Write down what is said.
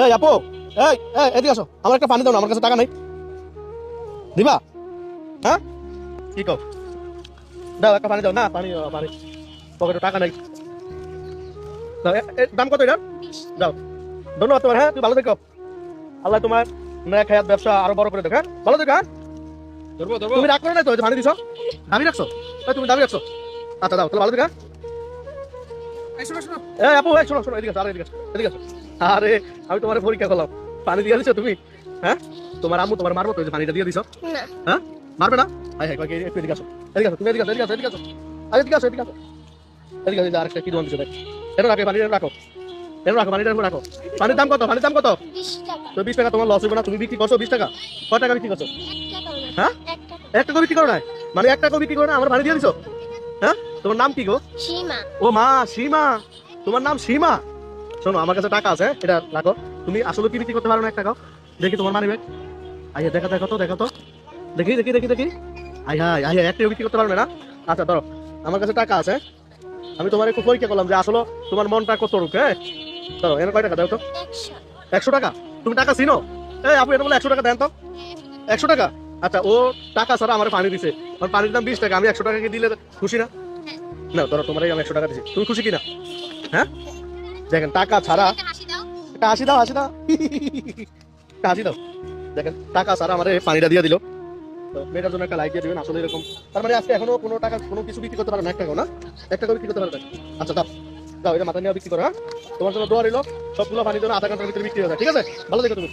এই আপু, এই এই এদিকে আসো, আমার একটা পানি দাও না, আমার কাছে টাকা নাই। দিবা? হ্যাঁ কি কও? দাও একটা পানি দাও না, পানি পানি, পকেটে টাকা নাই। দাও, দাম কত এটা? দাও। ধন্যবাদ তোমার, হ্যাঁ তুমি ভালো থেকো। আল্লাহ তোমার নেক হায়াত ব্যবসা আরো বড় করে দেখ। হ্যাঁ ভালো থেকো। হ্যাঁ তুমি রাগ করো না তো, পানি দিছো, দাবি রাখছো? তুমি দাবি রাখছো? আচ্ছা দাও তাহলে, ভালো থেকো। এই আপু, এই শোনো শোনো, এদিকে আসো, এদিকে আসো, এদিকে আসো। আরে আমি তোমার পরীক্ষা করলাম, পানি দিয়ে দিছো তুমি? হ্যাঁ তোমার আম্মু তোমার মারবো তো, পানিটা দিয়ে দিছো? না হ্যাঁ মারবে না? হাই হাই, একটু এদিকে আসো, এদিকে আসো, তুমি এদিকে আসো, এদিকে আসো, এদিকে আসো, এদিকে আসো, এদিকে আসো, এদিকে আসো। আরেকটা কি দোকান দিছো দেখ, এটা রাখো, পানিটা রাখো, এটা রাখো, পানিটা রাখো। পানির দাম কত? পানির দাম কত? 20 টাকা। তো 20 টাকা তোমার লস হবে না? তুমি বিক্রি করছো 20 টাকা, কয় টাকা বিক্রি করছো? 1 টাকাও না। হ্যাঁ 1 টাকা। 1 টাকা বিক্রি করো না, মানে 1 টাকা বিক্রি করো না, আমার পানি দিয়ে দিছো? হ্যাঁ তোমার নাম কি গো? সীমা। ও মা, সীমা, তোমার নাম সীমা। শোনো আমার কাছে টাকা আছে, এটা রাখো। তুমি আসলে কি বিক্রি করতে পারো না? 1 টাকাও দেখি তোমার মানি ব্যাগ। আইয়া দেখা, দেখো তো, দেখো তো, দেখি দেখি দেখি দেখি। আই হাই, আই হাই, 1 টাকা বিক্রি করতে পারবে না? আচ্ছা ধরো, আমার কাছে টাকা আছে, আমি তোমার একটু পরীক্ষা করলাম যে আসলে তোমার মনটা কত রূপ। হ্যাঁ ধরো, এনে কয় টাকা দাও তো? 100। 100 টাকা? তুমি টাকা চিনো? এই আপু, এটা বলে 100 টাকা দেন তো। 100 টাকা? আচ্ছা, ও টাকা ছাড়া আমার পানি দিছে, আমার পানির দাম 20 টাকা, আমি 100 টাকা দিলে খুশি না? না ধরো, তোমার আমি 100 টাকা দিছি, তুমি খুশি কিনা? হ্যাঁ দেখেন, টাকা ছাড়া, একটা হাসি দাও। একটা হাসি দাও, হাসি দাও, একটা হাসি দাও। দেখেন টাকা ছাড়া আমার পানিটা দিয়ে দিল। তো মেয়েটার জন্য একটা লাইক দিয়ে দিবেন। আসলে এরকম, তার মানে আজকে এখনো কোনো টাকা কোনো কিছু বিক্রি করতে পারো না? 1 টাকাও না? 1 টাকা বিক্রি করতে পারো না? আচ্ছা দাও, দাও এটা মাথা নিয়ে বিক্রি করো। হ্যাঁ তোমার জন্য দোয়া রইলো, সবগুলো পানির জন্য আধা ঘন্টার ভিতরে বিক্রি হয়ে যায়। ঠিক আছে, ভালো থেকো তুমি।